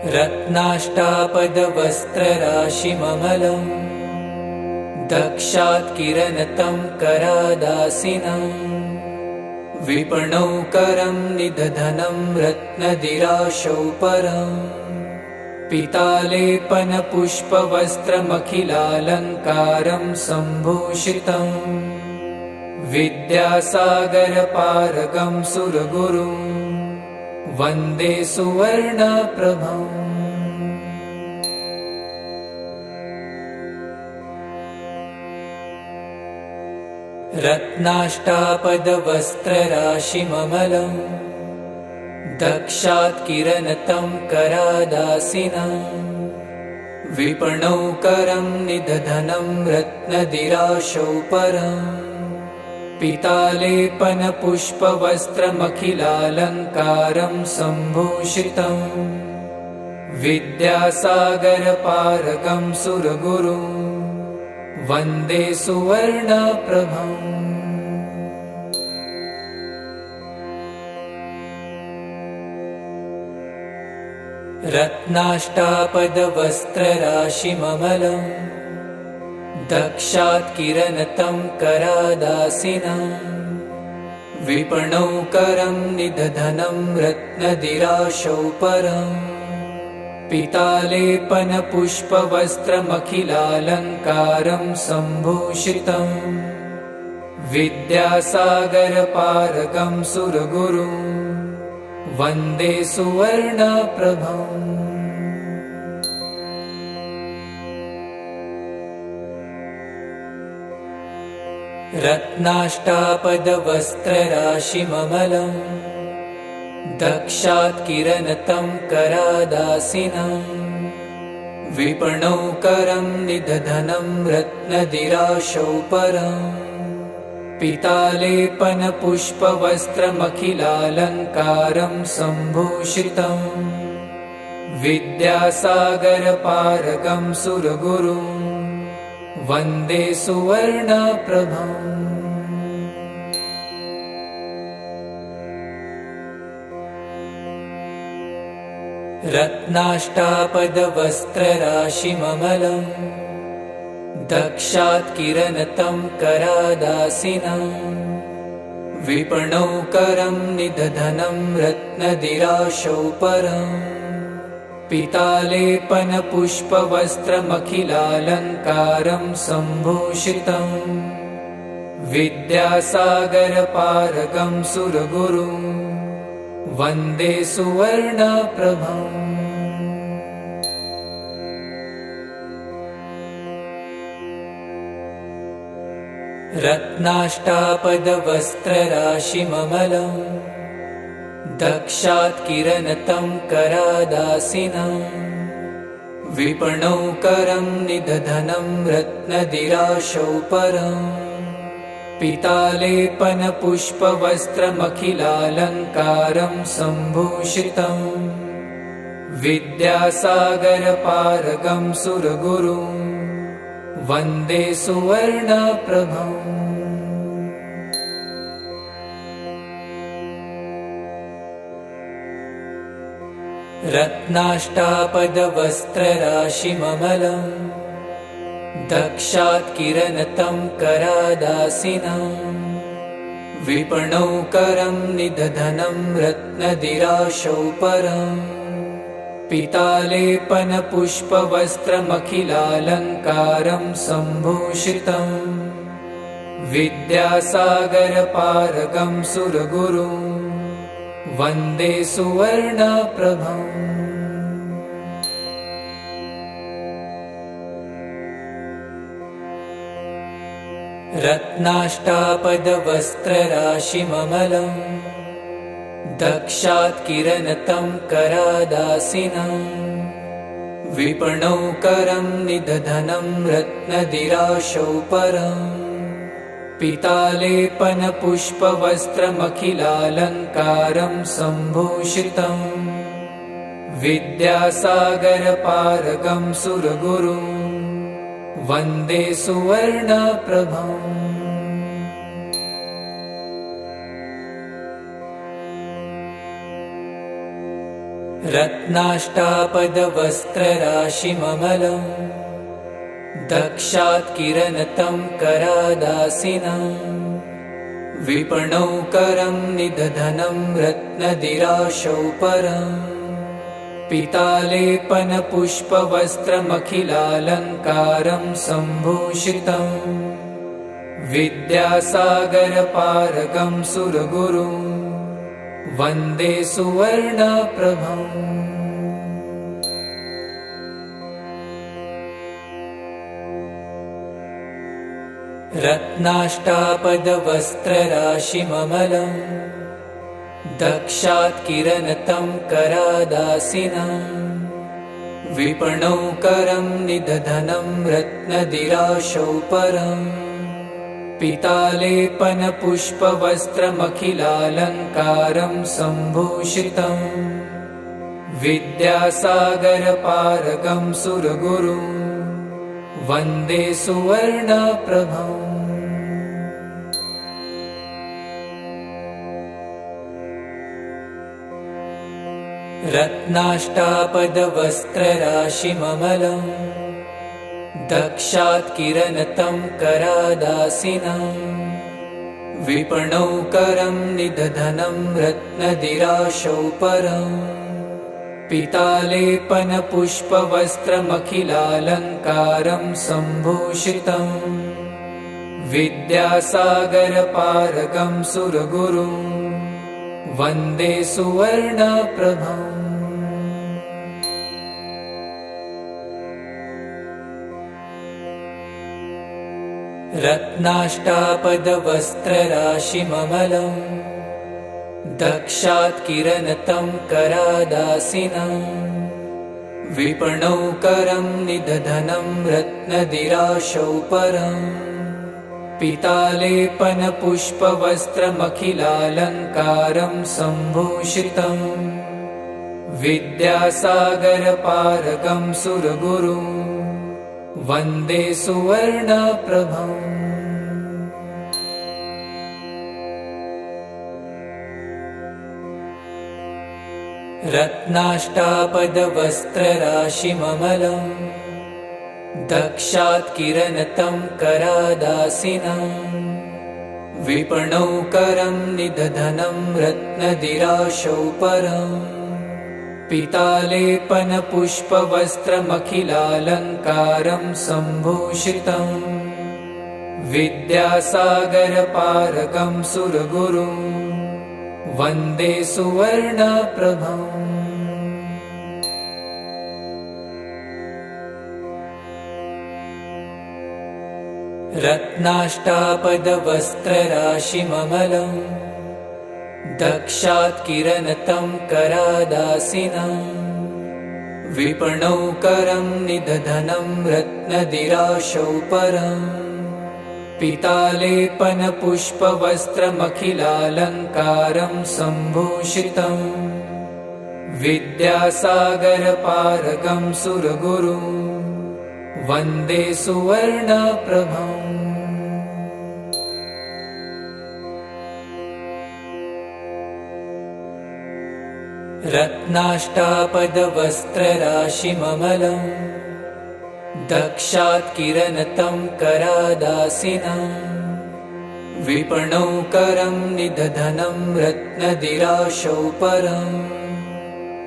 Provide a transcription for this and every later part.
रत्नाष्टापदवस्त्रराशिममलम् दक्षात् किरणतं करादासिनम् विपणौकरं निदधनं रत्नदिराशौ परम् पीतालेपनपुष्पवस्त्रमखिलालङ्कारं सम्भूषितम् विद्यासागरपारगं सुरगुरुं वन्दे सुवर्णप्रभम्। रत्नाष्टापदवस्त्रराशिममलम् दक्षात् किरणतं करादासिनम् विपणौकरं निदधनं रत्नदिराशौ परम् पीतालेपनपुष्पवस्त्रमखिलालङ्कारं सम्भूषितम् विद्यासागरपारगं सुरगुरुं वन्दे सुवर्णप्रभम्। रत्नाष्टापदवस्त्रराशिममलम् दक्षात् किरणतं करादासिनम् विपणौकरं निदधनं रत्नदिराशौ परम् पीतालेपनपुष्पवस्त्रमखिलालङ्कारं सम्भूषितम् विद्यासागरपारगं सुरगुरुं वन्दे सुवर्णप्रभम्। रत्नाष्टापदवस्त्रराशिममलम् दक्षात् किरणतं करादासिनम् विपणौकरं निदधनं रत्नदिराशौ परम् पीतालेपनपुष्पवस्त्रमखिलालङ्कारं सम्भूषितम् विद्यासागरपारगं सुरगुरुं वन्दे सुवर्णप्रभम्। रत्नाष्टापदवस्त्रराशिममलम् दक्षात् किरणतं करादासिनम् विपणौकरं निदधनं रत्नदिराशौ परम् पीतालेपनपुष्पवस्त्रमखिलालङ्कारं सम्भूषितम् विद्यासागरपारगं सुरगुरुं वन्दे सुवर्णप्रभम्। रत्नाष्टापदवस्त्रराशिममलम् दक्षात् किरणतं करादासिनम् विपणौकरं निदधनं रत्नदिराशौ परम् पीतालेपनपुष्पवस्त्रमखिलालङ्कारं सम्भूषितम् विद्यासागरपारगं सुरगुरुं वन्दे सुवर्णप्रभम्। रत्नाष्टापदवस्त्रराशिममलम् दक्षात् किरणतं करादासिनम् विपणौकरं निदधनं रत्नदिराशौ परम् पीतालेपनपुष्पवस्त्रमखिलालङ्कारं सम्भूषितम् विद्यासागरपारगं सुरगुरुं वन्दे सुवर्णप्रभम्। रत्नाष्टापदवस्त्रराशिममलम् दक्षात् किरणतं करादासिनम् विपणौकरं निदधनं रत्नदिराशौ परम् पीतालेपनपुष्पवस्त्रमखिलालङ्कारं सम्भूषितम् विद्यासागरपारगं सुरगुरुं वन्दे सुवर्णप्रभम्। रत्नाष्टापदवस्त्रराशिममलम् दक्षात् किरणतं करादासिनं विपणौकरं निदधनं रत्नदिराशौ परम् पीतालेपनपुष्पवस्त्रमखिलालङ्कारं सम्भूषितम् विद्यासागरपारगं सुरगुरुं वन्दे सुवर्णप्रभम् रत्नाष्टापदवस्त्रराशिममलम् दक्षात् किरणतं करादासिनं विपणौकरं निदधनं रत्नदिराशौ परम् पीतालेपनपुष्पवस्त्रमखिलालङ्कारं सम्भूषितम् विद्यासागरपारगं सुरगुरुं वन्दे सुवर्णप्रभम् रत्नाष्टापदवस्त्रराशिममलम् दक्षात् किरणतं करादासिनं विपणौकरं निदधनं रत्नदिराशौ परम् पीतालेपनपुष्पवस्त्रमखिलालङ्कारं सम्भूषितम् विद्यासागरपारगं सुरगुरुं वन्दे सुवर्णप्रभम् रत्नाष्टापदवस्त्रराशिममलम् दक्षात् किरणतं करादासिनं विपणौकरं निदधनं रत्नदिराशौ परम् पीतालेपनपुष्पवस्त्रमखिलालङ्कारं सम्भूषितम् विद्यासागरपारगं सुरगुरुं वन्दे सुवर्णप्रभम् रत्नाष्टापदवस्त्रराशिममलम् दक्षात् किरणतं करादासिनं विपणौकरं निदधनं रत्नदिराशौ परम् पीतालेपनपुष्पवस्त्रमखिलालङ्कारं सम्भूषितम् विद्यासागरपारगं सुरगुरुं वन्दे सुवर्णप्रभम् रत्नाष्टापदवस्त्रराशिममलम् दक्षात् किरणतं करादासिनं विपणौकरं निदधनं रत्नदिराशौ परम् पीतालेपनपुष्पवस्त्रमखिलालङ्कारं सम्भूषितम् विद्यासागरपारगं सुरगुरुं वन्दे सुवर्णप्रभम् रत्नाष्टापदवस्त्रराशिममलम् दक्षात् किरणतं करादासिनं विपणौकरं निदधनं रत्नदिराशौ परम्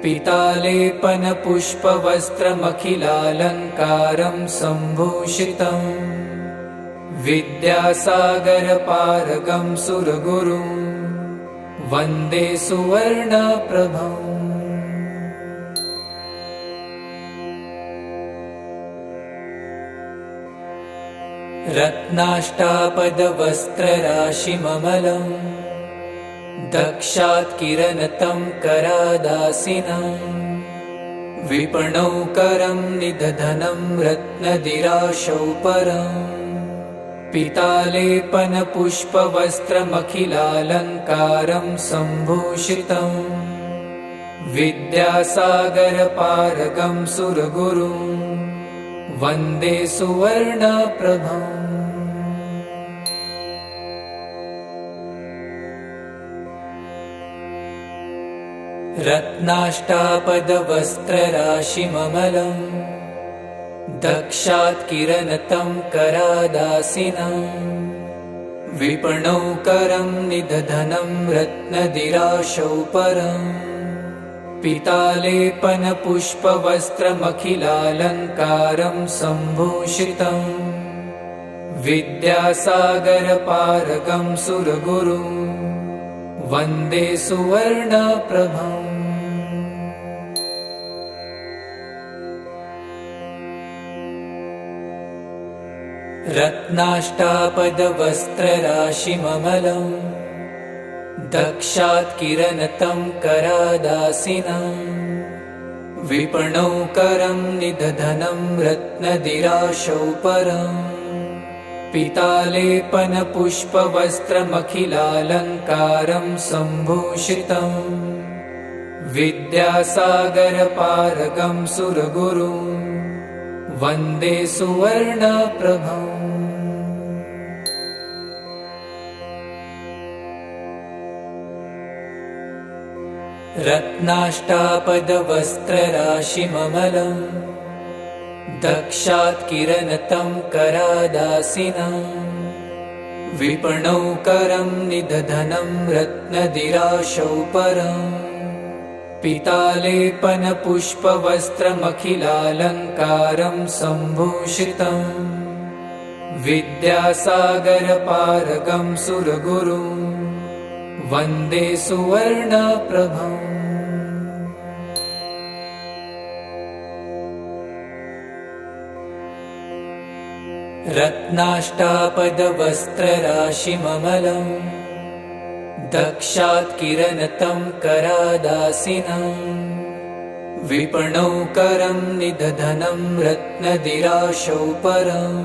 पीतालेपनपुष्पवस्त्रमखिलालङ्कारं सम्भूषितम् विद्यासागरपारगं सुरगुरुं वन्दे सुवर्णप्रभम् रत्नाष्टापदवस्त्रराशिममलम् दक्षात् किरणतं करादासिनं विपणौकरं निदधनं रत्नदिराशौ परम् पीतालेपनपुष्पवस्त्रमखिलालङ्कारं सम्भूषितम् विद्यासागरपारगं सुरगुरुं वन्दे सुवर्णप्रभम् रत्नाष्टापदवस्त्रराशिममलम् दक्षात् किरणतं करादासिनम् विपणौ करं निदधनं रत्नदिराशौ परम् पीतालेपनपुष्पवस्त्रमखिलालङ्कारं सम्भूषितम् विद्यासागरपारगं सुरगुरुं वन्दे सुवर्णप्रभम् रत्नाष्टापदवस्त्रराशिममलम् दक्षात् किरणतं करादासिनम् विपणौ करं निदधनं रत्नदिराशौ परम् पीतालेपनपुष्पवस्त्रमखिलालङ्कारं सम्भूषितम् विद्यासागरपारगं सुरगुरुं वन्दे सुवर्णप्रभम् रत्नाष्टापदवस्त्रराशिममलम् दक्षात् किरणतं करादासिनम् विपणौ करं निदधनं रत्नदिराशौ परम् पीतालेपनपुष्पवस्त्रमखिलालङ्कारं सम्भूषितम् विद्यासागरपारगं सुरगुरुं वन्दे सुवर्णप्रभम् रत्नाष्टापदवस्त्रराशिममलम् दक्षात् किरणतं करादासिनम् विपणौ करं निदधनं रत्नदिराशौ परम्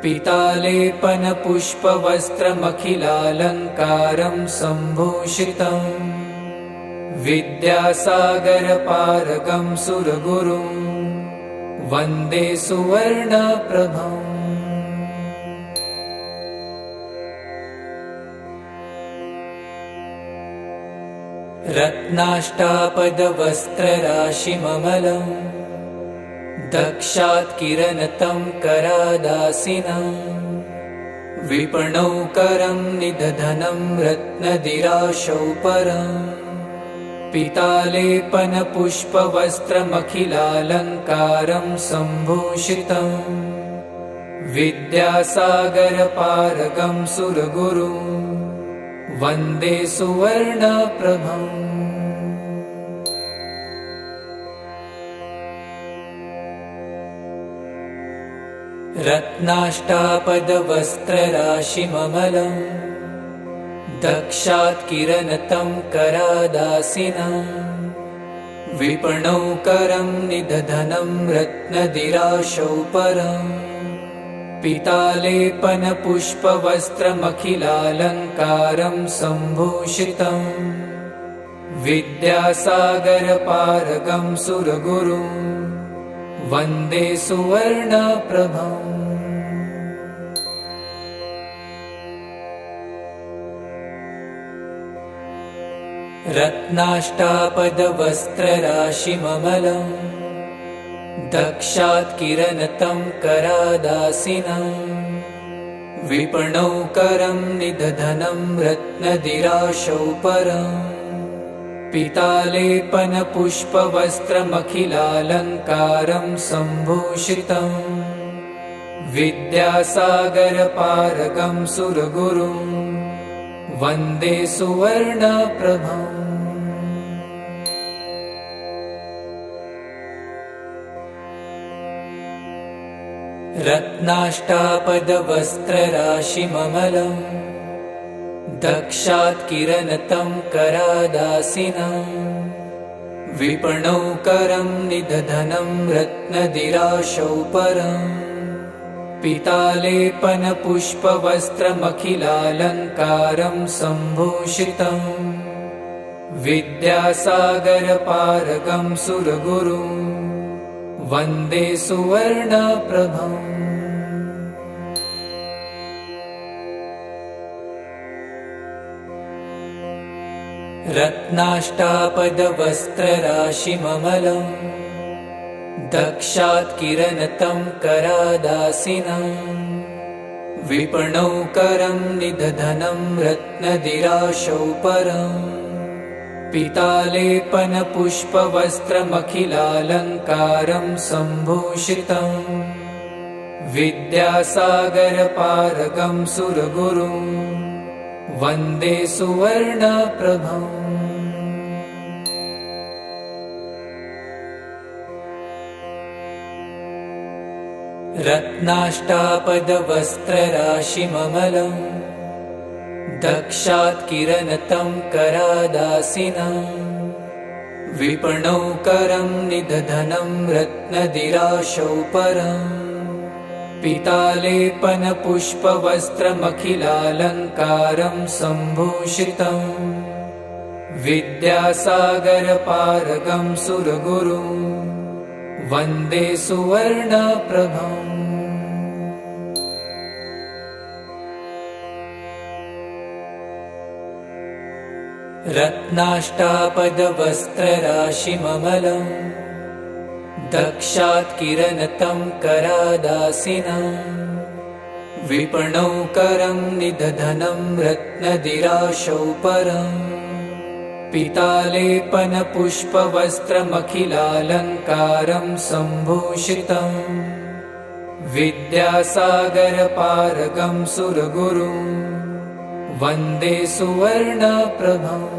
पीतालेपनपुष्पवस्त्रमखिलालङ्कारं सम्भूषितम् विद्यासागरपारगं सुरगुरुं वन्दे सुवर्णप्रभम् रत्नाष्टापदवस्त्रराशिममलम् दक्षात् किरणतं करादासिनम् विपणौ करं निदधनं रत्नदिराशौ परम् पीतालेपनपुष्पवस्त्रमखिलालङ्कारं सम्भूषितम् विद्यासागरपारगं सुरगुरुं वन्दे सुवर्णप्रभम् रत्नाष्टापदवस्त्रराशिममलम् दक्षात् किरणतं करादासिनम् विपणौ करं निदधनं रत्नदिराशौ परम् पीतालेपनपुष्पवस्त्रमखिलालङ्कारं सम्भूषितम् विद्यासागरपारगं सुरगुरुं वन्दे सुवर्णप्रभम् रत्नाष्टापदवस्त्रराशिममलम् दक्षात् किरणतं करादासिनम् विपणौ करं निदधनं रत्नदिराशौ परम् पीतालेपनपुष्पवस्त्रमखिलालङ्कारं सम्भूषितम् विद्यासागरपारगं सुरगुरुं वन्दे सुवर्णप्रभम् रत्नाष्टापदवस्त्रराशिममलम् दक्षात् किरणतं करादासिनम् विपणौ करं निदधनं रत्नदिराशौ परम् पीतालेपनपुष्पवस्त्रमखिलालङ्कारं सम्भूषितम् विद्यासागरपारगं सुरगुरुं वन्दे सुवर्णप्रभम् रत्नाष्टापदवस्त्रराशिममलम् दक्षात् किरणतं करादासिनं विपणौकरं निदधनं रत्नदिराशौ परम् पीतालेपनपुष्पवस्त्रमखिलालङ्कारं सम्भूषितम् विद्यासागरपारगं सुरगुरुं वन्दे सुवर्णप्रभम् रत्नाष्टापदवस्त्रराशिममलम् दक्षात् किरणतं करादासिनं विपणौकरं निदधनं रत्नदिराशौ परम् पीतालेपनपुष्पवस्त्रमखिलालङ्कारं सम्भूषितम् विद्यासागरपारगं सुरगुरुं वन्दे सुवर्णप्रभम् रत्नाष्टापदवस्त्रराशिममलम् दक्षात् किरणतं करादासिनं विपणौकरं निदधनं रत्नदिराशौ परम् पीतालेपनपुष्पवस्त्रमखिलालङ्कारं सम्भूषितम् विद्यासागरपारगं सुरगुरुं वन्दे सुवर्णप्रभम्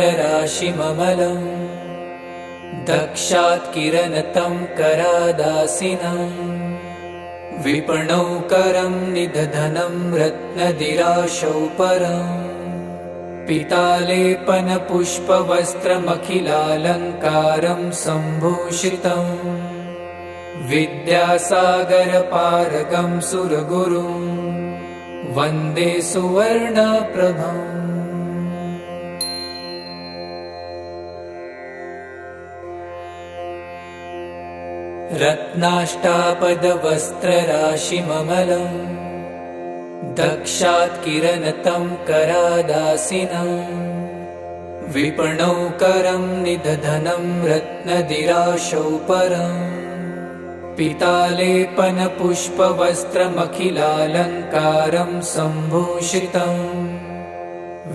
रत्नाष्टापदवस्त्रराशिममलम् दक्षात् किरणतं करादासिनं विपणौकरं निदधनं रत्नदिराशौ परम् पीतालेपनपुष्पवस्त्रमखिलालङ्कारं सम्भूषितम् विद्यासागरपारगं सुरगुरुं वन्दे सुवर्णप्रभम् रत्नाष्टापदवस्त्रराशिममलम् दक्षात् किरणतं करादासिनं विपणौकरं निदधनं रत्नदिराशौ परम् पीतालेपनपुष्पवस्त्रमखिलालङ्कारं सम्भूषितम्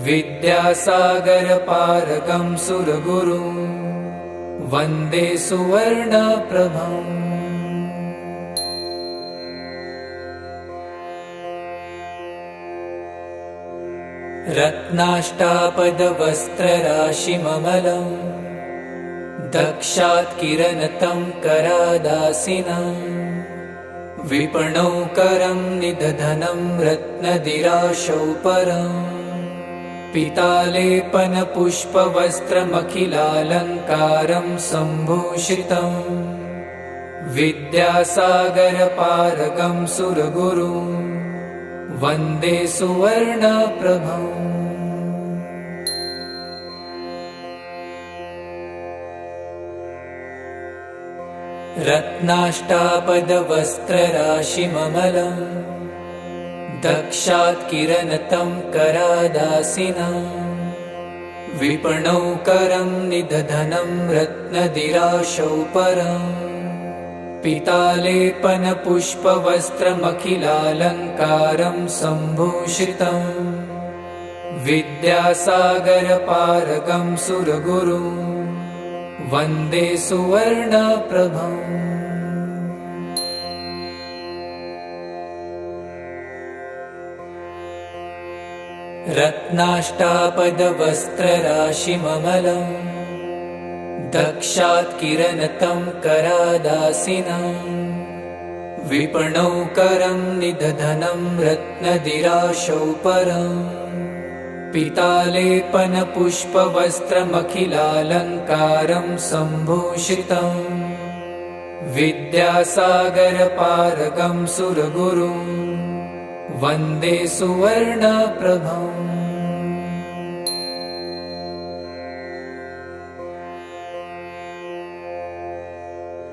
विद्यासागरपारगं सुरगुरुं वन्दे सुवर्णप्रभम् रत्नाष्टापदवस्त्रराशिममलम् दक्षात् किरणतं करादासिनं विपणौकरं निदधनं रत्नदिराशौ परम् पीतालेपनपुष्पवस्त्रमखिलालङ्कारं सम्भूषितम् विद्यासागरपारगं सुरगुरुं वन्दे सुवर्णप्रभम् रत्नाष्टापदवस्त्रराशिममलम् दक्षात् किरणतं करादासिनं विपणौकरं निदधनं रत्नदिराशौ परम् पीतालेपनपुष्पवस्त्रमखिलालङ्कारं सम्भूषितम् विद्यासागरपारगं सुरगुरुं वन्दे सुवर्णप्रभम् रत्नाष्टापदवस्त्रराशिममलम् दक्षात् किरणतं करादासिनं विपणौकरं निदधनं रत्नदिराशौ परम् पीतालेपनपुष्पवस्त्रमखिलालङ्कारं सम्भूषितम् विद्यासागरपारगं सुरगुरुं वन्दे सुवर्णप्रभम्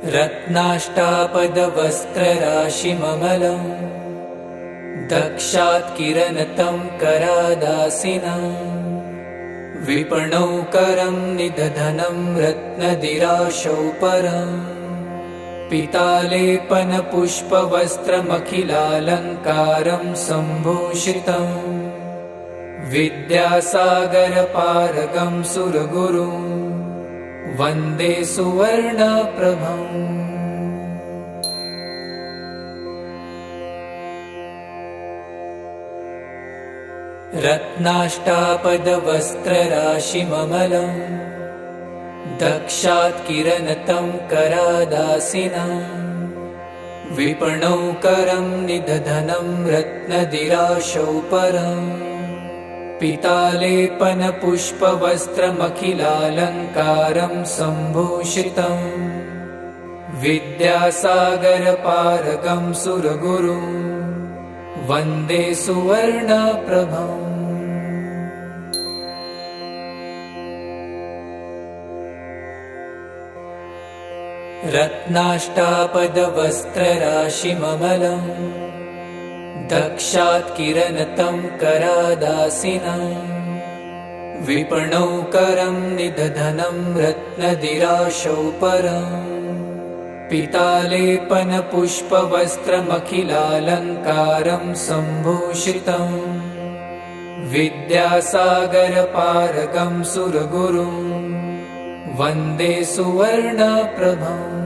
रत्नाष्टापदवस्त्रराशिममलम् दक्षात् किरणतं करादासिना विपणौ करं निदधनं रत्नदिराशौ परम् पीतालेपनपुष्पवस्त्रमखिलालङ्कारं सम्भूषितम् विद्यासागरपारगं सुरगुरुं वन्दे सुवर्णप्रभम् रत्नाष्टापदवस्त्रराशिममलम् दक्षात् किरणतं करादासिना विपणौ करं निदधनं रत्नदिराशौ परम् पीतालेपनपुष्पवस्त्रमखिलालङ्कारं सम्भूषितम् विद्यासागरपारगं सुरगुरुं वन्दे सुवर्णप्रभम् रत्नाष्टापदवस्त्रराशिममलम् दक्षात् किरणतं करादासिना विपणौ करं निदधनं रत्नदिराशौ परम् पीतालेपनपुष्पवस्त्रमखिलालङ्कारं सम्भूषितम् विद्यासागरपारगं सुरगुरुं वन्दे सुवर्णप्रभम्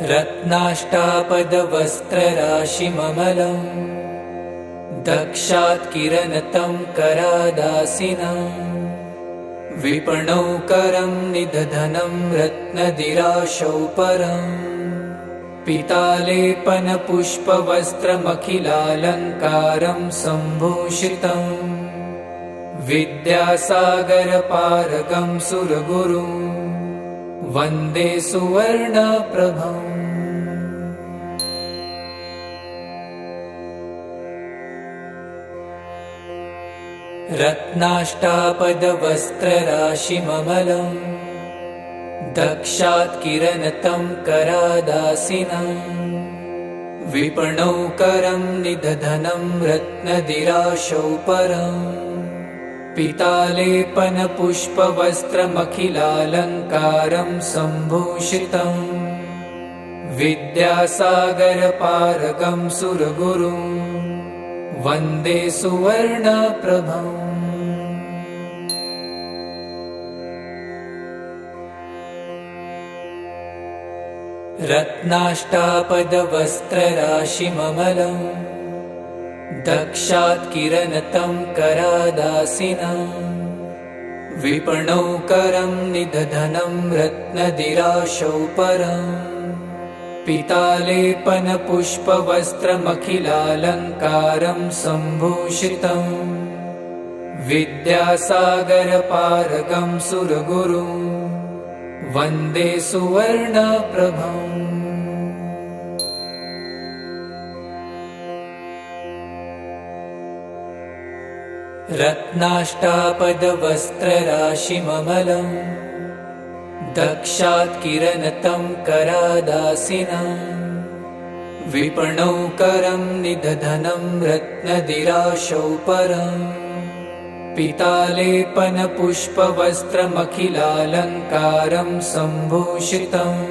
रत्नाष्टापदवस्त्रराशिममलम् दक्षात् किरणतं करादासिना विपणौ करं निदधनं रत्नदिराशौ परम् पीतालेपनपुष्पवस्त्रमखिलालङ्कारं सम्भूषितम् विद्यासागरपारगं सुरगुरुं वन्दे सुवर्णप्रभम् रत्नाष्टापदवस्त्रराशिममलम् दक्षात् किरणतं करादासिना विपणौ करं निदधनं रत्नदिराशौ परम् पीतालेपनपुष्पवस्त्रमखिलालङ्कारं सम्भूषितम् विद्यासागरपारगं सुरगुरुं वन्दे सुवर्णप्रभम् रत्नाष्टापदवस्त्रराशिममलम् दक्षात् किरणतं करादासिना विपणौ करं निदधनं रत्नदिराशौ परम् पीतालेपनपुष्पवस्त्रमखिलालङ्कारं सम्भूषितम् विद्यासागरपारगं सुरगुरुं वन्दे सुवर्णप्रभम् रत्नाष्टापदवस्त्रराशिममलम् दक्षात् किरणतं करादासिना विपणौ करं निदधनं रत्नदिराशौ परम् पीतालेपनपुष्पवस्त्रमखिलालङ्कारं सम्भूषितम्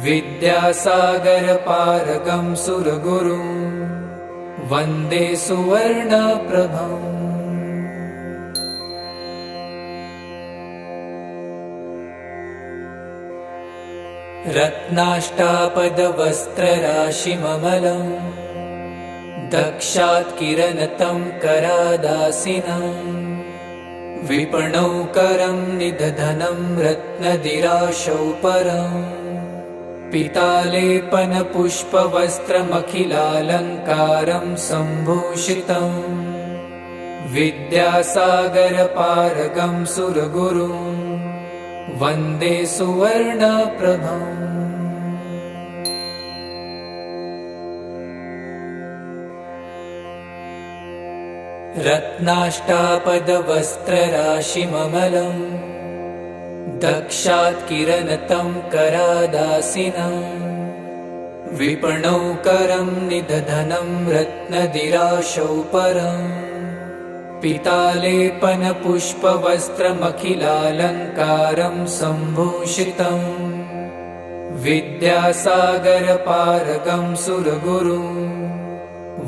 विद्यासागरपारगं सुरगुरुं वन्दे सुवर्णप्रभम् रत्नाष्टापदवस्त्रराशिममलम् दक्षात् किरणतं करादासिना विपणौ करं निदधनं रत्नदिराशौ परम् पीतालेपनपुष्पवस्त्रमखिलालङ्कारं सम्भूषितम् विद्यासागरपारगं सुरगुरुं वन्दे सुवर्णप्रभम् रत्नाष्टापदवस्त्रराशिममलम् दक्षात् किरणतं करादासिनं विपणौ करं निदधनं रत्नदिराशौ परम् पीतालेपनपुष्पवस्त्रमखिलालङ्कारं सम्भूषितम् विद्यासागरपारगं सुरगुरुं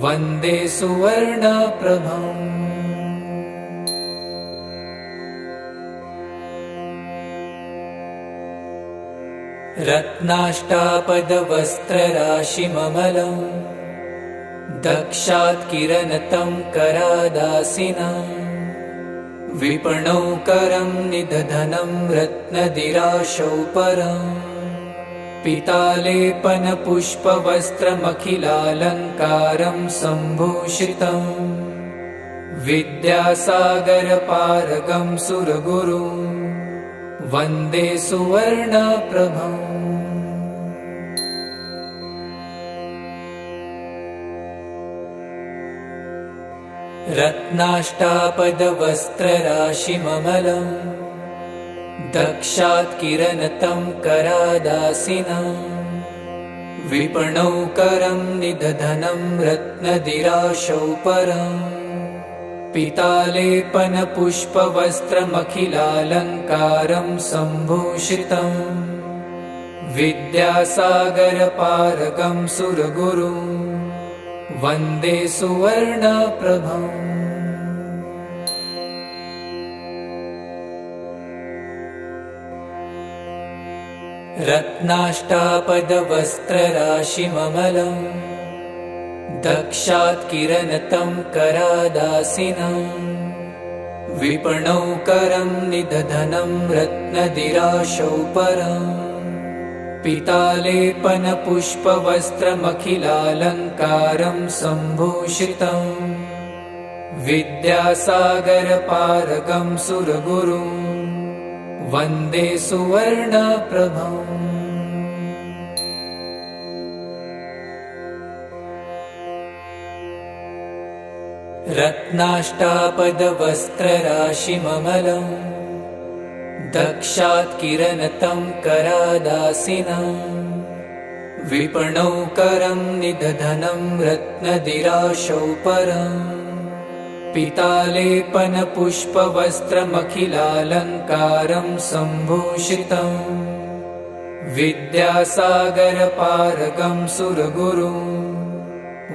वन्दे सुवर्णप्रभम् रत्नाष्टापदवस्त्रराशिममलं दक्षात् किरणतं करादासिनं विपणौ करं निदधनं रत्नदिराशौ परम् पीतालेपनपुष्पवस्त्रमखिलालङ्कारं सम्भूषितम् विद्यासागरपारगं सुरगुरुं वन्दे सुवर्णप्रभम् रत्नाष्टापदवस्त्रराशिममलं दक्षात् किरणतं करादासिनं विपणौ करं निदधनं रत्नदिराशौ परम् पीतालेपनपुष्पवस्त्रमखिलालङ्कारं सम्भूषितम् विद्यासागरपारगं सुरगुरुं वन्दे सुवर्णप्रभम् रत्नाष्टापदवस्त्रराशिममलं दक्षात् किरणतं करादासिनं विपणौ करं निदधनं रत्नदिराशौ परम् पीतालेपनपुष्पवस्त्रमखिलालङ्कारं सम्भूषितम् विद्यासागरपारगं सुरगुरुं वन्दे सुवर्णप्रभम् रत्नाष्टापदवस्त्रराशिममलं दक्षात् किरणतं करादासिनं विपणौ करं निदधनं रत्नदिराशौ परम् पीतालेपनपुष्पवस्त्रमखिलालङ्कारं सम्भूषितम् विद्यासागरपारगं सुरगुरुं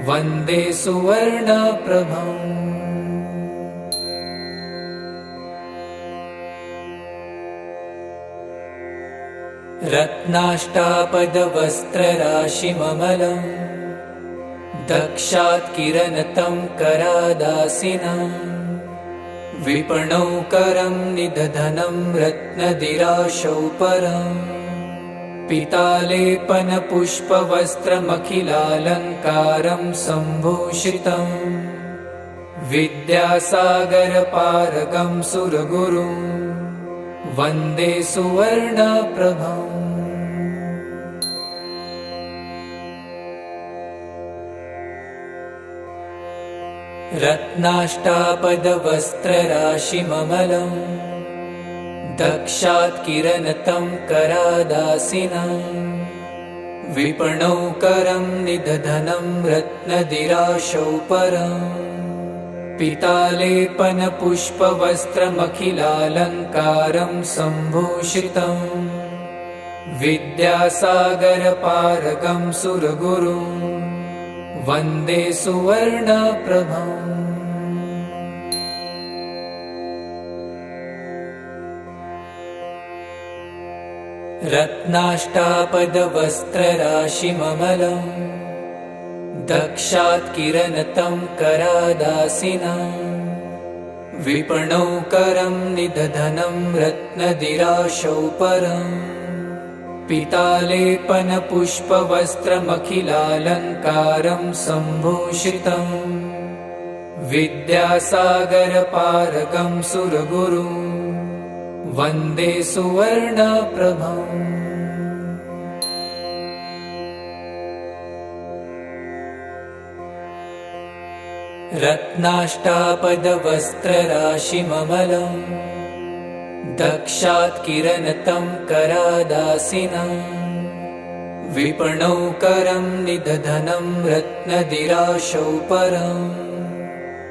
वन्दे सुवर्णप्रभम् रत्नाष्टापदवस्त्रराशिममलं दक्षात् किरणतं करादासिनं विपणौ करं निदधनं रत्नदिराशौ परम् पीतालेपनपुष्पवस्त्रमखिलालङ्कारं सम्भूषितम् विद्यासागरपारगं सुरगुरुं वन्दे सुवर्णप्रभम् रत्नाष्टापदवस्त्रराशिममलं दक्षात् किरणतं करादासिनं विपणौ करं निदधनं रत्नदिराशौ परम् पीतालेपनपुष्पवस्त्रमखिलालङ्कारं सम्भूषितम् विद्यासागरपारगं सुरगुरुं वन्दे सुवर्णप्रभम् रत्नाष्टापदवस्त्रराशिममलं दक्षात् किरणतं करादासिनं विपणौ करं निदधनं रत्नदिराशौ परम् पीतालेपनपुष्पवस्त्रमखिलालङ्कारं सम्भूषितम् विद्यासागरपारगं सुरगुरुं वन्दे सुवर्णप्रभम् रत्नाष्टापदवस्त्रराशिममलम् दक्षात् किरणतं करादासिनं विपणौकरं निदधनं रत्नदिराशौ परम्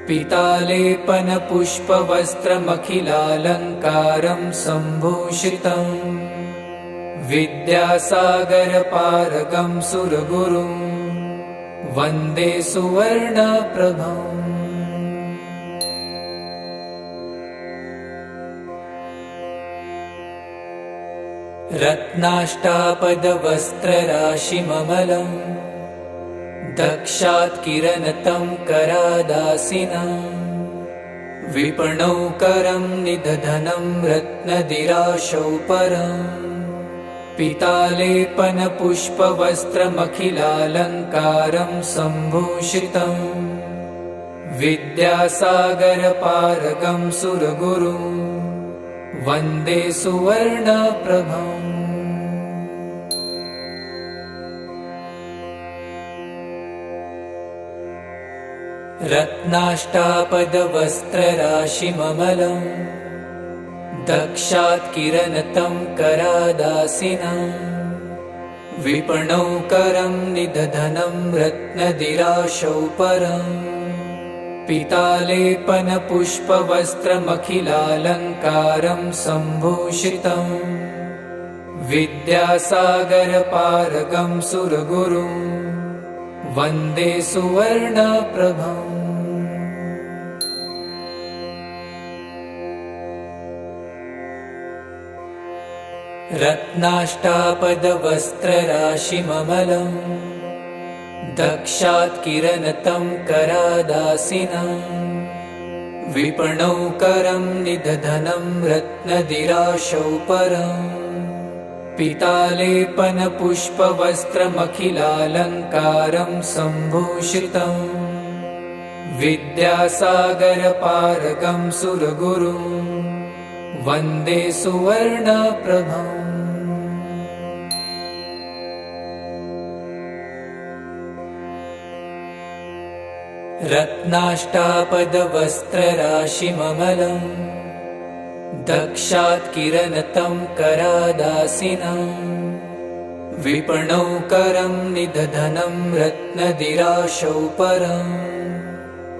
पीतालेपनपुष्पवस्त्रमखिलालङ्कारं सम्भूषितम् विद्यासागरपारगं सुरगुरुं वन्दे सुवर्णप्रभम् रत्नाष्टापदवस्त्रराशिममलम् दक्षात् किरणतं करादासिनं विपणौकरं निदधनं रत्नदिराशौ परम् पीतालेपनपुष्पवस्त्रमखिलालङ्कारं सम्भूषितम् विद्यासागरपारगं सुरगुरुं वन्दे सुवर्णप्रभम् रत्नाष्टापदवस्त्रराशिममलम् दक्षात् किरणतं करादासिनं विपणौकरं निदधनं रत्नदिराशौ परम् पीतालेपनपुष्पवस्त्रमखिलालङ्कारं सम्भूषितम् विद्यासागरपारगं सुरगुरुं वन्दे सुवर्णप्रभम् रत्नाष्टापदवस्त्रराशिममलम् दक्षात् किरणतं करादासिनं विपणौकरं निदधनं रत्नदिराशौ परम् पीतालेपनपुष्पवस्त्रमखिलालङ्कारं सम्भूषितम् विद्यासागरपारगं सुरगुरुं वन्दे सुवर्णप्रभम् रत्नाष्टापदवस्त्रराशिममलम् दक्षात् किरणतं करादासिनं विपणौकरं निदधनं रत्नदिराशौ परम्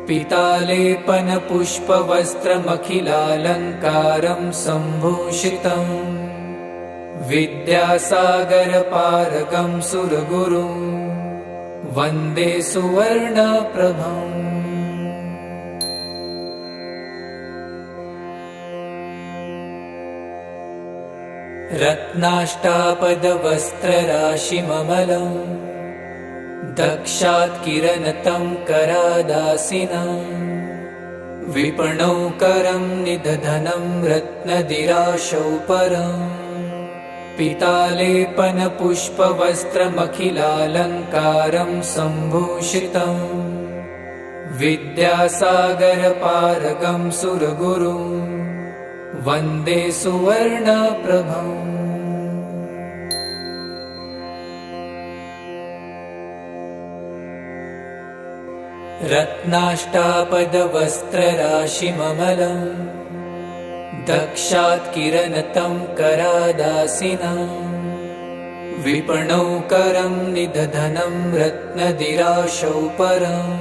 पीतालेपनपुष्पवस्त्रमखिलालङ्कारं सम्भूषितम् विद्यासागरपारगं सुरगुरुं वन्दे सुवर्णप्रभम् रत्नाष्टापदवस्त्रराशिममलम् दक्षात् किरणतं करादासिनं विपणौकरं निदधनं रत्नदिराशौ परम् पीतालेपनपुष्पवस्त्रमखिलालङ्कारं सम्भूषितम् विद्यासागरपारगं सुरगुरुं वन्दे सुवर्णप्रभम् रत्नाष्टापदवस्त्रराशिममलम् दक्षात् किरणतं करादासिनं विपणौकरं निदधनं रत्नदिराशौ परम्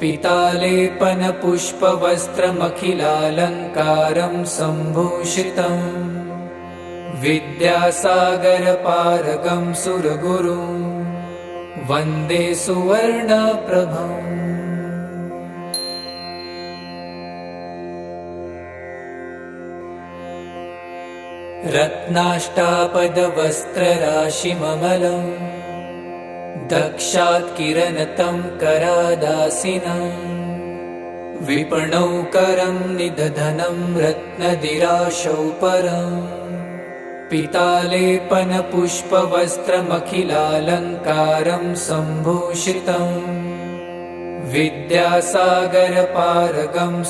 पीतालेपनपुष्पवस्त्रमखिलालङ्कारं सम्भूषितम् विद्यासागरपारगं सुरगुरुं वन्दे सुवर्णप्रभम् रत्नाष्टापदवस्त्रराशिममलम् दक्षात् किरणतं करादासिनं विपणौकरं निदधनं रत्नदिराशौ परम् पीतालेपनपुष्पवस्त्रमखिलालङ्कारं सम्भूषितम् विद्यासागरपारगं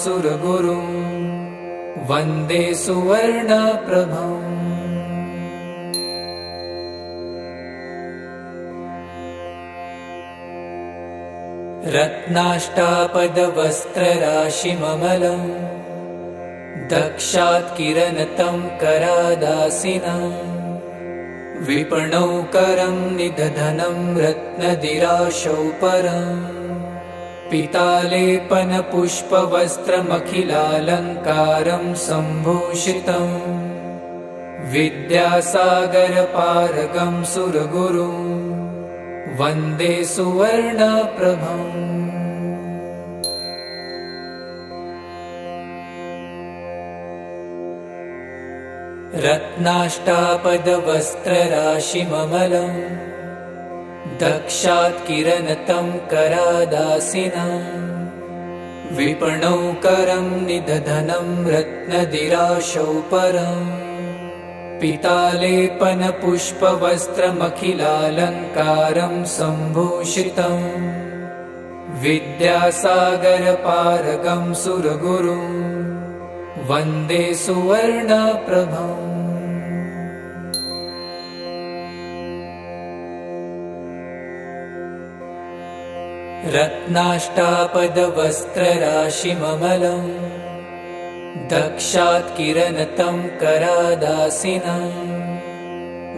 सुरगुरुं वन्दे सुवर्णप्रभम् रत्नाष्टापदवस्त्रराशिममलं दक्षात् किरणतं करादासिनं विपणौकरं निदधनं रत्नदिराशौ परम् पीतालेपनपुष्पवस्त्रमखिलालङ्कारं सम्भूषितम् विद्यासागरपारगं सुरगुरुं वन्दे सुवर्णप्रभम् रत्नाष्टापदवस्त्रराशिममलं दक्षात् किरणतं करादासिनं विपणौकरं निदधनं रत्नदिराशौ परम् पीतालेपनपुष्पवस्त्रमखिलालङ्कारं सम्भूषितम् विद्यासागरपारगं सुरगुरुं वन्दे सुवर्णप्रभम् रत्नाष्टापदवस्त्रराशिममलं दक्षात् किरणतं करादासिनं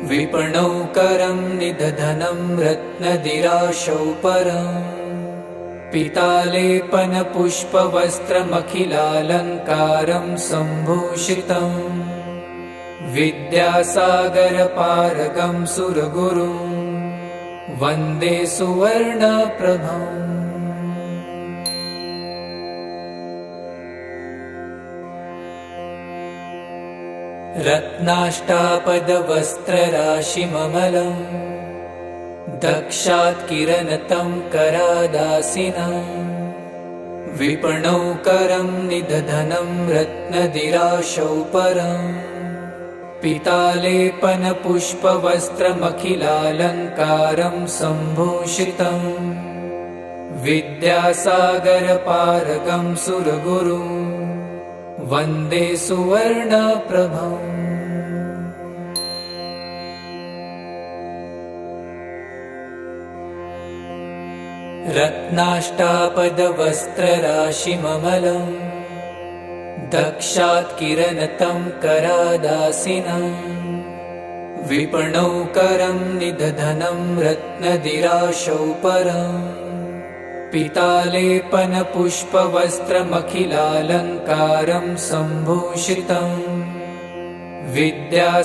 विपणौकरं निदधनं रत्नदिराशौ परम् पीतालेपनपुष्पवस्त्रमखिलालङ्कारं सम्भूषितम् विद्यासागरपारगं सुरगुरुं वन्दे सुवर्णप्रभम् रत्नाष्टापदवस्त्रराशिममलं दक्षात् किरणतं करादासिनं विपणौकरं निदधनं रत्नदिराशौ परम् पीतालेपनपुष्पवस्त्रमखिलालङ्कारं सम्भूषितम् विद्यासागरपारगं सुरगुरुं वन्दे सुवर्णप्रभम् रत्नाष्टापदवस्त्रराशिममलं दक्षात् किरणतं करादासिनं विपणौकरं निदधनं रत्नदिराशौ परम् पीतालेपनपुष्पवस्त्रमखिलालङ्कारं सम्भूषितम् विद्यासागरपारगं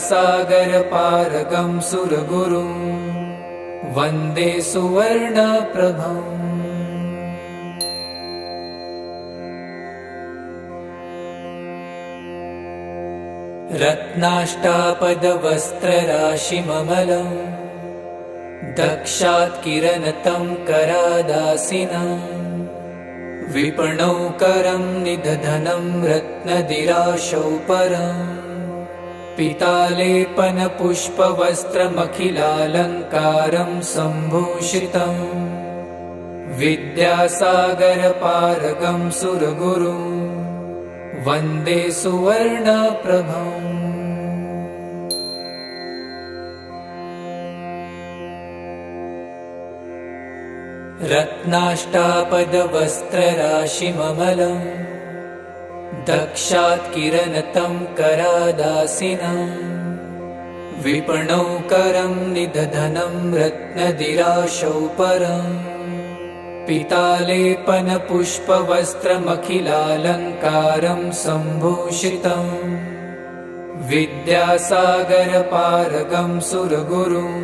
सुरगुरुं वन्दे सुवर्णप्रभम् रत्नाष्टापदवस्त्रराशिममलं दक्षात् किरणतं करादासिनं विपणौकरं निदधनं रत्नदिराशौ परम् पीतालेपनपुष्पवस्त्रमखिलालङ्कारं सम्भूषितम् विद्यासागरपारगं सुरगुरुं वन्दे सुवर्णप्रभम् रत्नाष्टापदवस्त्रराशिममलं दक्षात् किरणतं करादासिनं विपणौकरं निदधनं रत्नदिराशौ परम् पीतालेपनपुष्पवस्त्रमखिलालङ्कारं सम्भूषितम् विद्यासागरपारगं सुरगुरुं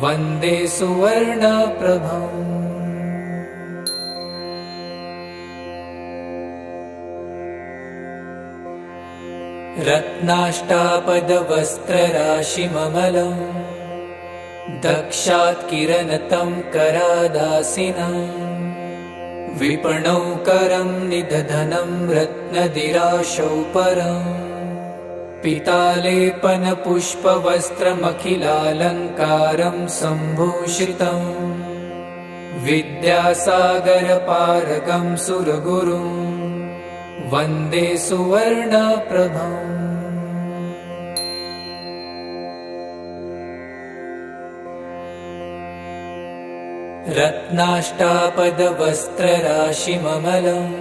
वन्दे सुवर्णप्रभम् रत्नाष्टापदवस्त्रराशिममलं दक्षात् किरणतं करादासिनं विपणौकरं निदधनं रत्नदिराशौ परम् पीतालेपनपुष्पवस्त्रमखिलालङ्कारं सम्भूषितम् विद्यासागरपारगं सुरगुरुं वन्दे सुवर्णप्रभम् रत्नाष्टापदवस्त्रराशिममलम्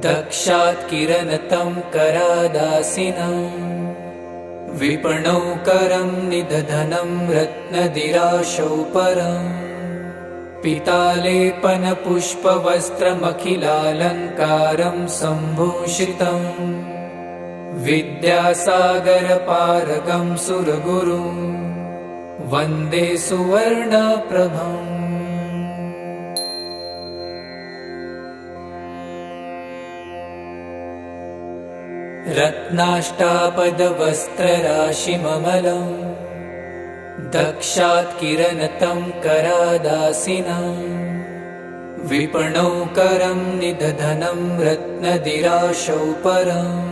दक्षात् किरणतं करादासिनं विपणौ करं निदधनं रत्नदिराशौ परम् पीतालेपनपुष्पवस्त्रमखिलालङ्कारं सम्भूषितम् विद्यासागरपारगं सुरगुरुं वन्दे सुवर्णप्रभम् रत्नाष्टापदवस्त्रराशिममलम् दक्षात् किरणतं करादासिनं विपणौ करं निदधनं रत्नदिराशौ परम्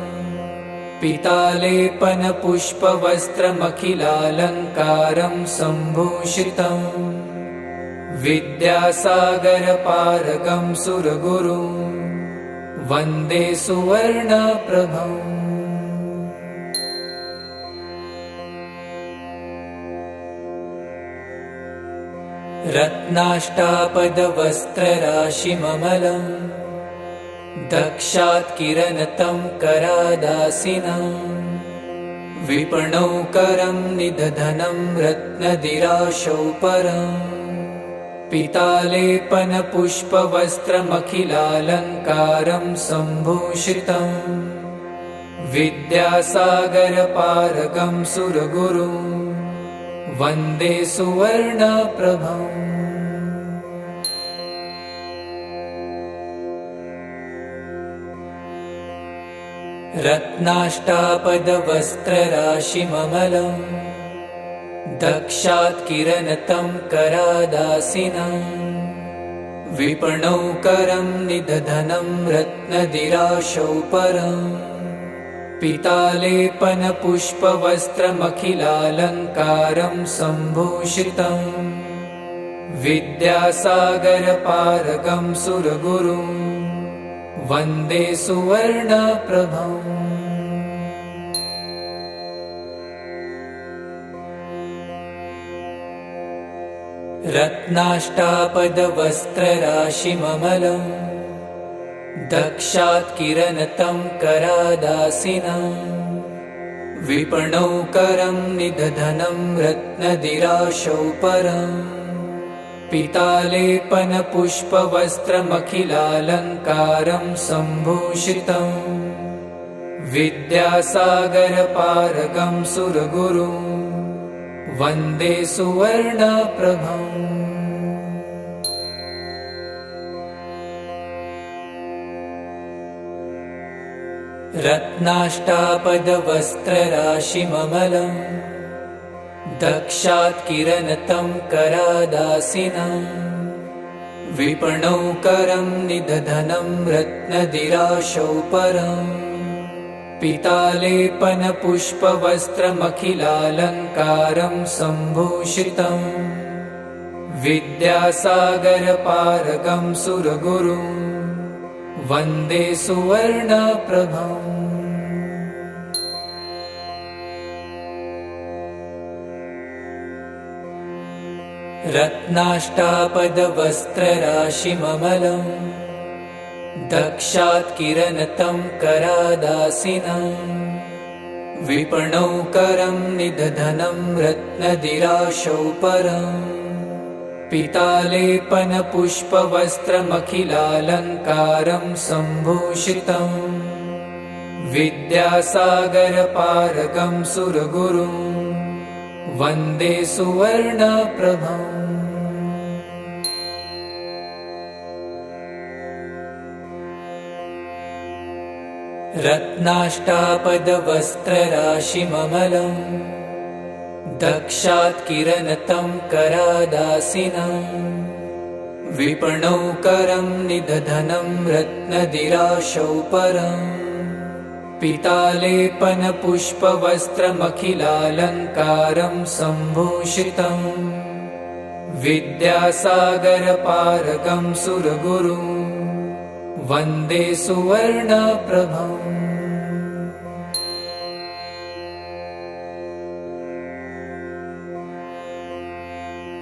पीतालेपनपुष्पवस्त्रमखिलालङ्कारं सम्भूषितम् विद्यासागरपारगं सुरगुरुं वन्दे सुवर्णप्रभम् रत्नाष्टापदवस्त्रराशिममलम् दक्षात् किरणतं करादासिनं विपणौ करं निदधनं रत्नदिराशौ परम् पीतालेपनपुष्पवस्त्रमखिलालङ्कारं सम्भूषितम् विद्यासागरपारगं सुरगुरुं वन्दे सुवर्णप्रभम् रत्नाष्टापदवस्त्रराशिममलम् दक्षात् किरणतं करादासिनं विपणौ करं निदधनं रत्नदिराशौ परम् पीतालेपनपुष्पवस्त्रमखिलालङ्कारं सम्भूषितम् विद्यासागरपारगं सुरगुरुं वन्दे सुवर्णप्रभम् रत्नाष्टापदवस्त्रराशिममलम् दक्षात् किरणतं करादासिनं विपणौ करं निदधनं रत्नदिराशौ परम् पीतालेपनपुष्पवस्त्रमखिलालङ्कारं सम्भूषितम् विद्यासागरपारगं सुरगुरुं वन्दे सुवर्णप्रभम् रत्नाष्टापदवस्त्रराशिममलम् दक्षात् किरणतं करादासिनं विपणौ करं निदधनं रत्नदिराशौ परम् पीतालेपनपुष्पवस्त्रमखिलालङ्कारं सम्भूषितम् विद्यासागरपारगं सुरगुरुं वन्दे सुवर्णप्रभम् रत्नाष्टापदवस्त्रराशिममलम् दक्षात् किरणतं करादासिनं विपणौ करं निदधनं रत्नदिराशौ परम् पीतालेपनपुष्पवस्त्रमखिलालङ्कारं सम्भूषितम् विद्यासागरपारगं सुरगुरुं वन्दे सुवर्णप्रभम् रत्नाष्टापदवस्त्रराशिममलम् दक्षात् किरणतं करादासिनं विपणौ करं निदधनं रत्नदिराशौ परम् पीतालेपनपुष्पवस्त्रमखिलालङ्कारं सम्भूषितम् विद्यासागरपारगं सुरगुरुं वन्दे सुवर्णप्रभम्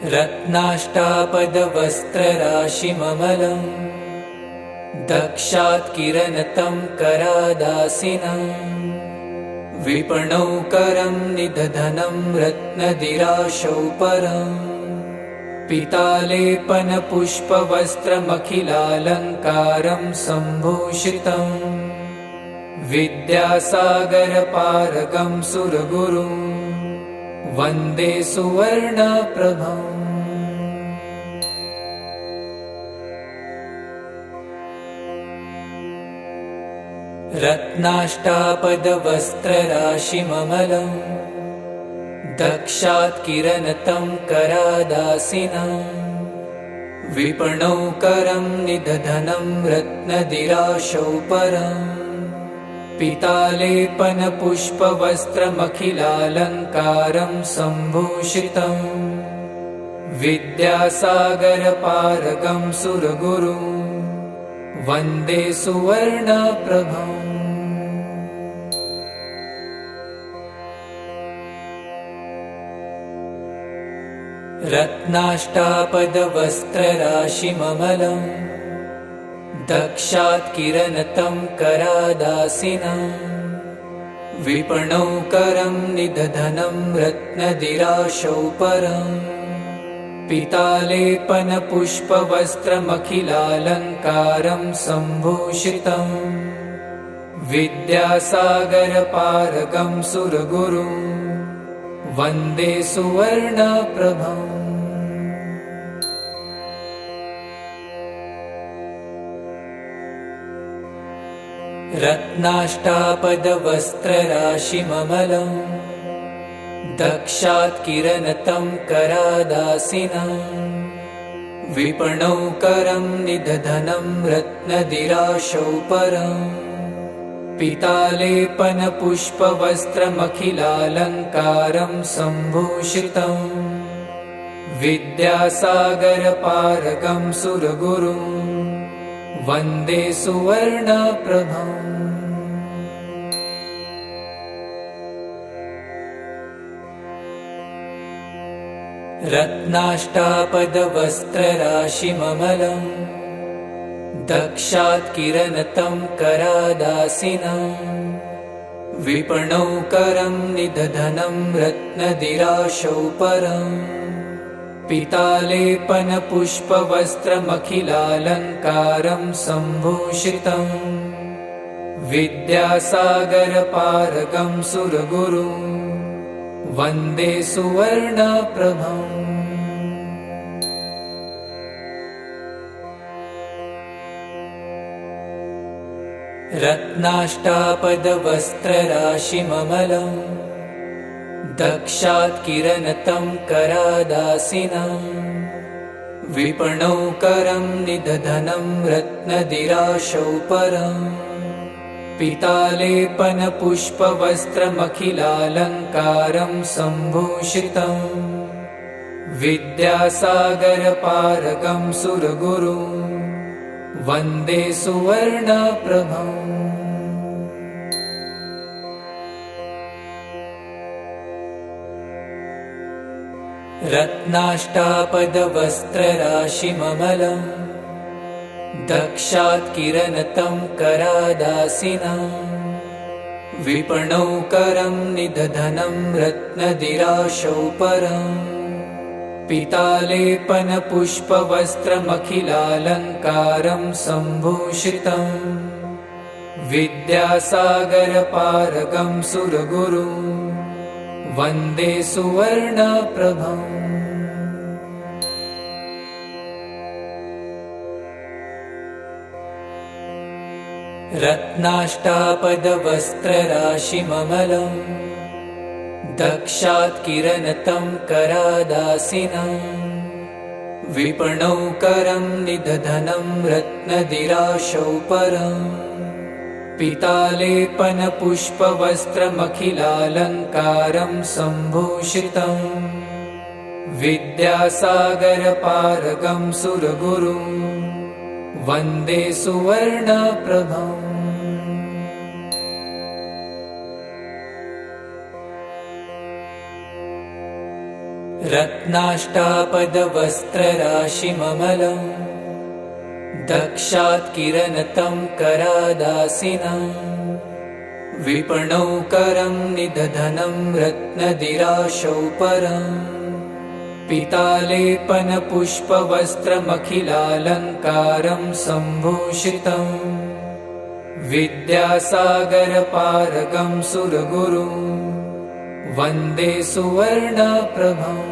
रत्नाष्टापदवस्त्रराशिममलं दक्षात् किरणतं करादासिनं विपणौ करं निदधनं रत्नदिराशौ परम् पीतालेपनपुष्पवस्त्रमखिलालङ्कारं सम्भूषितम् विद्यासागरपारगं सुरगुरुं वन्दे सुवर्णप्रभम् रत्नाष्टापदवस्त्रराशिममलं दक्षात् किरणतं करादासिनं विपणौ करं निदधनं रत्नदिराशौ परम् पीतालेपनपुष्पवस्त्रमखिलालङ्कारं सम्भूषितम् विद्यासागरपारगं सुरगुरुं वन्दे सुवर्णप्रभम् रत्नाष्टापदवस्त्रराशिममलं दक्षात् किरणतं करादासिनं विपणौ करं निदधनं रत्नदिराशौ परम् पीतालेपनपुष्पवस्त्रमखिलालङ्कारं सम्भूषितम् विद्यासागरपारगं सुरगुरुं वन्दे सुवर्णप्रभम् रत्नाष्टापदवस्त्रराशिममलं दक्षात् किरणतं करादासिनं विपणौ करं निदधनं रत्नदिराशौ परम् पीतालेपनपुष्पवस्त्रमखिलालङ्कारं सम्भूषितम् विद्यासागरपारगं सुरगुरुं वन्दे सुवर्णप्रभम् रत्नाष्टापदवस्त्रराशिममलं दक्षात् किरणतं करादासिनं विपणौ करं निदधनं रत्नदिराशौ परम् पीतालेपनपुष्पवस्त्रमखिलालङ्कारं सम्भूषितम् विद्यासागरपारगं सुरगुरुं वन्दे सुवर्णप्रभम् रत्नाष्टापदवस्त्रराशिममलं दक्षात् किरणतं करादासिनं विपणौ करं निदधनं रत्नदिराशौ परम् पीतालेपनपुष्पवस्त्रमखिलालङ्कारं सम्भूषितम् विद्यासागरपारगं सुरगुरुं वन्दे सुवर्णप्रभम् रत्नाष्टापदवस्त्रराशिममलं दक्षात् किरणतं करादासिनं विपणौ करं निदधनं रत्नदिराशौ परम् पीतालेपनपुष्पवस्त्रमखिलालङ्कारं सम्भूषितम् विद्यासागरपारगं सुरगुरुं वन्दे सुवर्णप्रभम् रत्नाष्टापदवस्त्रराशिममलं दक्षात् किरणतं करादासिनं विपणौ करं निदधनं रत्नदिराशौ परम् पीतालेपनपुष्पवस्त्रमखिलालङ्कारं सम्भूषितम् विद्यासागरपारगं सुरगुरुं वन्दे सुवर्णप्रभम् रत्नाष्टापदवस्त्रराशिममलं दक्षात् किरणतं करादासिनं विपणौकरं निदधनं रत्नदिराशौ परम् पीतालेपनपुष्पवस्त्रमखिलालङ्कारं सम्भूषितम् विद्यासागरपारगं सुरगुरुं वन्दे सुवर्णप्रभम्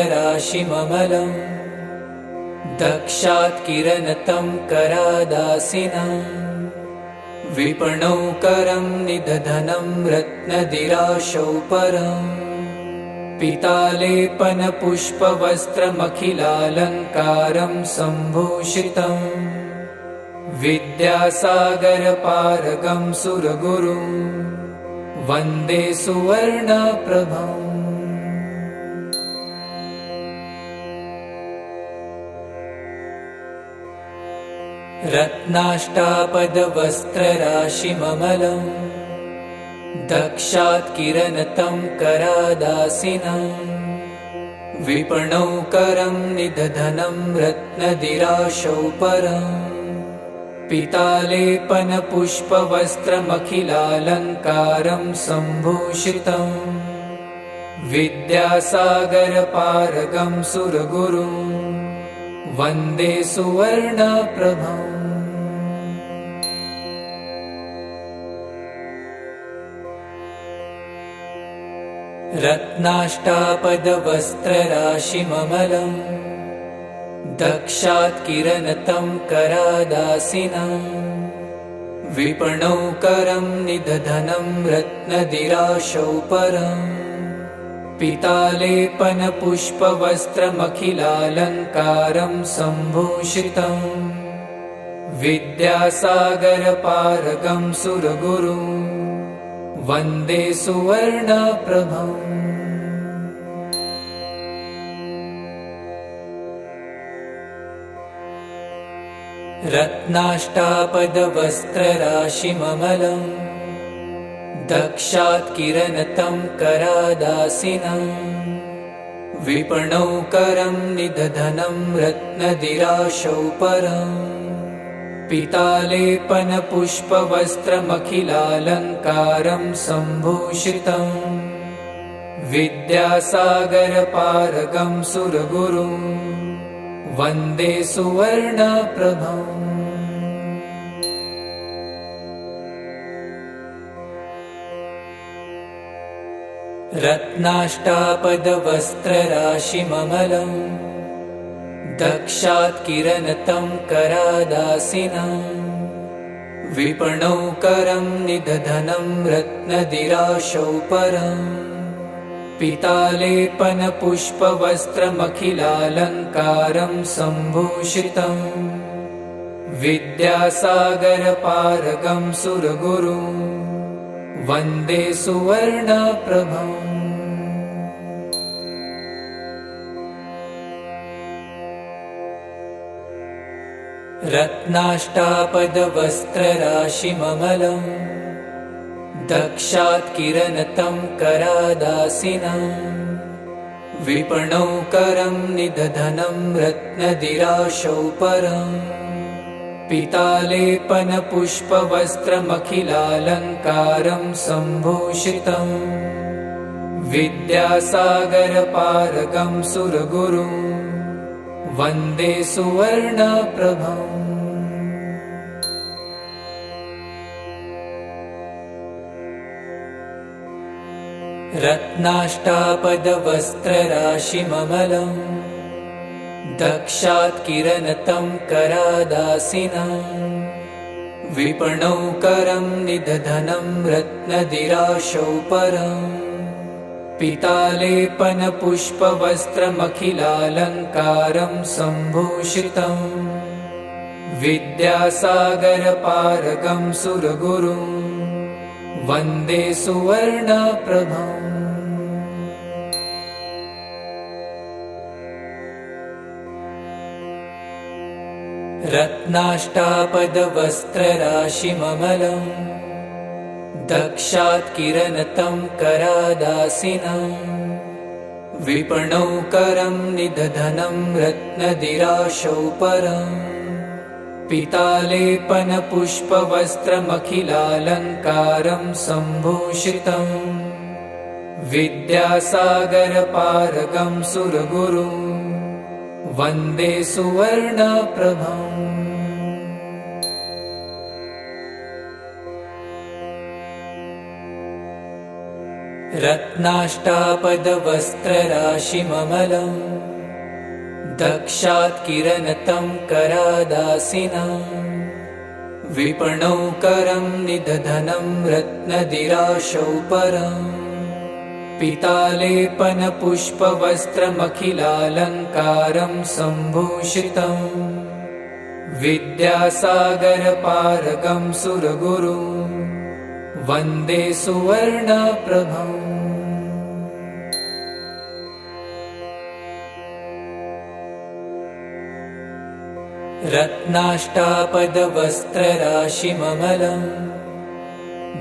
रत्नाष्टापदवस्त्रराशिममलं दक्षात् किरणतं करादासिनं विपणौकरं निदधनं रत्नदिराशौ परम् पीतालेपनपुष्पवस्त्रमखिलालङ्कारं सम्भूषितम् विद्यासागरपारगं सुरगुरुं वन्दे सुवर्णप्रभम् रत्नाष्टापदवस्त्रराशिममलं दक्षात् किरणतं करादासिनं विपणौकरं निदधनं रत्नदिराशौ परम् पीतालेपनपुष्पवस्त्रमखिलालङ्कारं सम्भूषितम् विद्यासागरपारगं सुरगुरुं वन्दे सुवर्णप्रभम् रत्नाष्टापदवस्त्रराशिममलं दक्षात् किरणतं करादासिनं विपणौकरं निदधनं रत्नदिराशौ परम् पीतालेपनपुष्पवस्त्रमखिलालङ्कारं सम्भूषितम् विद्यासागरपारगं सुरगुरुं वन्दे सुवर्णप्रभम् रत्नाष्टापदवस्त्रराशिममलं दक्षात् किरणतं करादासिनं विपणौकरं निदधनं रत्नदिराशौ परम् पीतालेपनपुष्पवस्त्रमखिलालङ्कारं सम्भूषितम् विद्यासागरपारगं सुरगुरुं वन्दे सुवर्णप्रभम् रत्नाष्टापदवस्त्रराशिममलं दक्षात् किरणतं करादासिनं विपणौकरं निदधनं रत्नदिराशौ परम् पीतालेपनपुष्पवस्त्रमखिलालङ्कारं सम्भूषितम् विद्यासागरपारगं सुरगुरुं वन्दे सुवर्णप्रभम् रत्नाष्टापदवस्त्रराशिममलं दक्षात् किरणतं करादासिनं विपणौकरं निदधनं रत्नदिराशौ परम् पीतालेपनपुष्पवस्त्रमखिलालङ्कारं सम्भूषितम् विद्यासागरपारगं सुरगुरुं वन्दे सुवर्णप्रभम् रत्नाष्टापदवस्त्रराशिममलं दक्षात् किरणतं करादासिनं विपणौकरं निदधनं रत्नदिराशौ परम् पीतालेपनपुष्पवस्त्रमखिलालङ्कारं सम्भूषितम् विद्यासागरपारगं सुरगुरुं वन्दे सुवर्णप्रभम् रत्नाष्टापदवस्त्रराशिममलं दक्षात् किरणतं करादासिनं विपणौ करं निदधनं रत्नदिराशौ परम् पीतालेपनपुष्पवस्त्रमखिलालङ्कारं सम्भूषितम् विद्यासागरपारगं सुरगुरुं वन्दे सुवर्णप्रभम् रत्नाष्टापदवस्त्रराशिममलं दक्षात् किरणतं करादासिनं विपणौ करं निदधनं रत्नदिराशौ परम् पीतालेपनपुष्पवस्त्रमखिलालङ्कारं सम्भूषितम् विद्यासागरपारगं सुरगुरुं वन्दे सुवर्णप्रभम् रत्नाष्टापदवस्त्रराशिममलं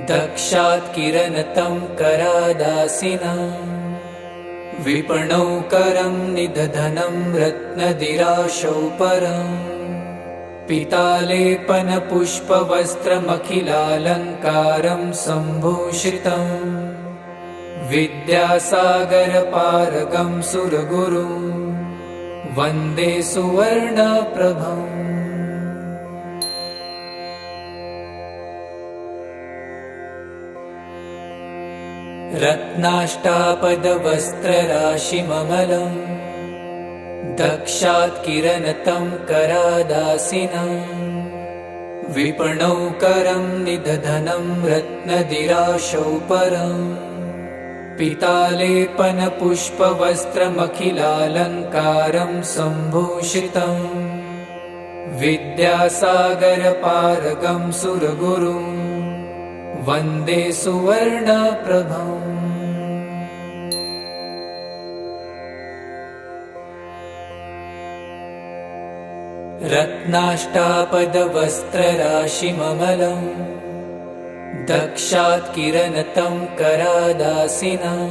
दक्षात् किरणतं करादासिनं विपणौ करं निदधनं रत्नदिराशौ परम् पीतालेपनपुष्पवस्त्रमखिलालङ्कारं सम्भूषितम् विद्यासागरपारगं सुरगुरुं वन्दे सुवर्णप्रभम् रत्नाष्टापदवस्त्रराशिममलं दक्षात् किरणतं करादासिनं विपणौ करं निदधनं रत्नदिराशौ परम् पीतालेपनपुष्पवस्त्रमखिलालङ्कारं सम्भूषितम् विद्यासागरपारगं सुरगुरुं वन्दे सुवर्णप्रभम् रत्नाष्टापदवस्त्रराशिममलं दक्षात् किरणतं करादासिनं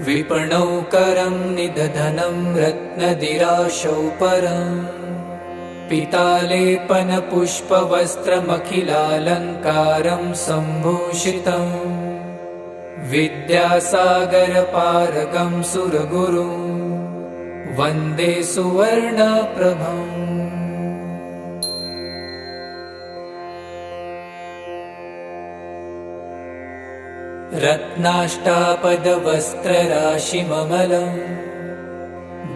विपणौ करं निदधनं रत्नदिराशौ परम् पीतालेपनपुष्पवस्त्रमखिलालङ्कारं सम्भूषितम् विद्यासागरपारगं सुरगुरुं वन्दे सुवर्णप्रभम् रत्नाष्टापदवस्त्रराशिममलं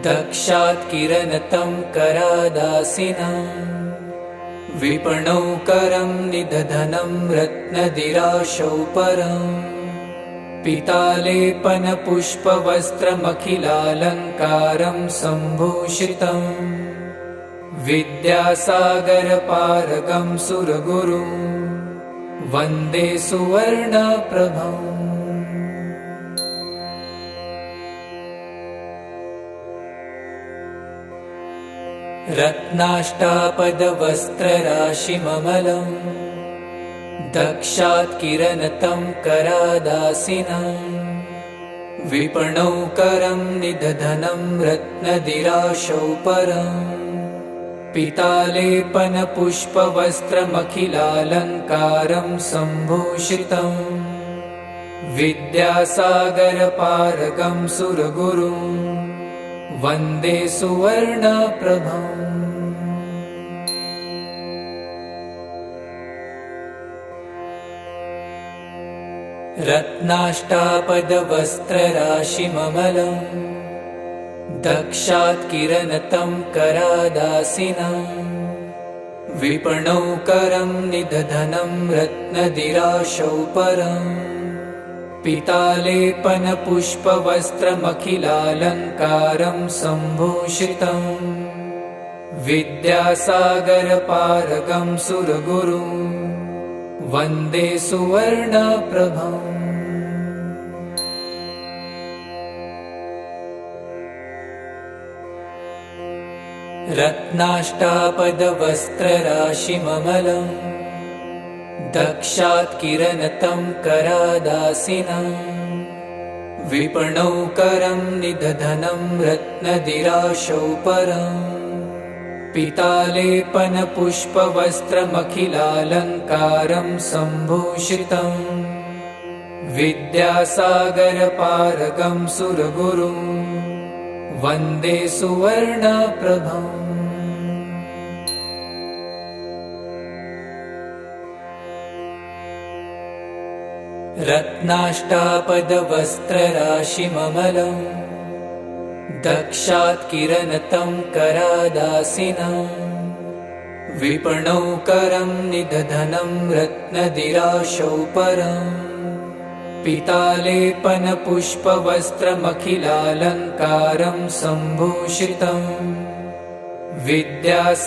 दक्षात् किरणतं करादासिनं विपणौ करं निदधनं रत्नदिराशौ परम् पीतालेपनपुष्पवस्त्रमखिलालङ्कारं सम्भूषितम् विद्यासागरपारगं सुरगुरुं वन्दे सुवर्णप्रभम् रत्नाष्टापदवस्त्रराशिममलं दक्षात् किरणतं करादासिनं विपणौ करं निदधनं रत्नदिराशौ परम् पीतालेपनपुष्पवस्त्रमखिलालङ्कारं सम्भूषितम् विद्यासागरपारगं सुरगुरुं वन्दे सुवर्णप्रभम् रत्नाष्टापदवस्त्रराशिममलं दक्षात् किरणतं करादासिनं विपणौ करं निदधनं रत्नदिराशौ परम् पीतालेपनपुष्पवस्त्रमखिलालङ्कारं सम्भूषितम् विद्यासागरपारगं सुरगुरुं वन्दे सुवर्णप्रभम् रत्नाष्टापदवस्त्रराशिममलं दक्षात् किरणतं करादासिनं विपणौ करं निदधनं रत्नदिराशौ परम् पीतालेपनपुष्पवस्त्रमखिलालङ्कारं सम्भूषितम् विद्यासागरपारगं सुरगुरुं वन्दे सुवर्णप्रभम् रत्नाष्टापदवस्त्रराशिममलं दक्षात् किरणतं करादासिनं विपणौ करं निदधनं रत्नदिराशौ परम् पीतालेपनपुष्पवस्त्रमखिलालङ्कारं सम्भूषितम् विद्यासागरपारगं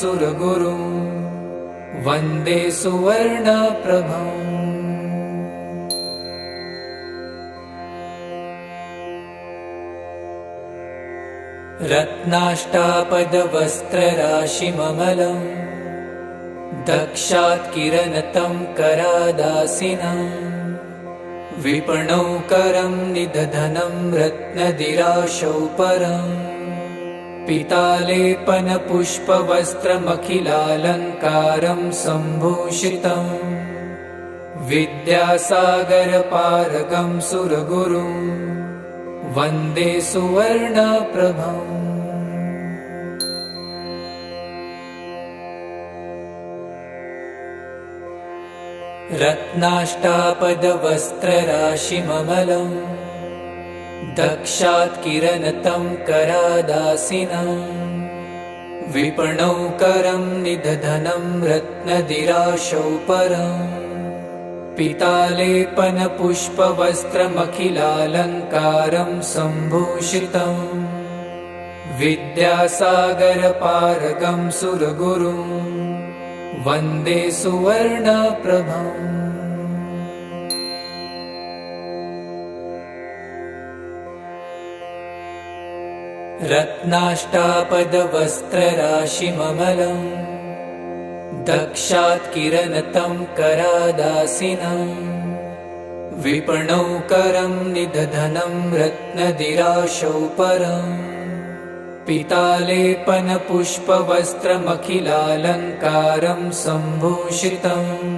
सुरगुरुं वन्दे सुवर्णप्रभम् रत्नाष्टापदवस्त्रराशिममलं दक्षात् किरणतं करादासिनं विपणौ करं निदधनं रत्नदिराशौ परम् पीतालेपनपुष्पवस्त्रमखिलालङ्कारं सम्भूषितम् विद्यासागरपारगं सुरगुरुं वन्दे सुवर्णप्रभम् रत्नाष्टापदवस्त्रराशिममलं दक्षात् किरणतं करादासिनं विपणौ करं निदधनं रत्नदिराशौ परम् पीतालेपनपुष्पवस्त्रमखिलालङ्कारं सम्भूषितम् विद्यासागरपारगं सुरगुरुं वन्दे सुवर्णप्रभम् रत्नाष्टापदवस्त्रराशिममलं दक्षात् किरणतं करादासिनं विपणौ करं निदधनं रत्नदिराशौ परम् पीतालेपनपुष्पवस्त्रमखिलालङ्कारं सम्भूषितम्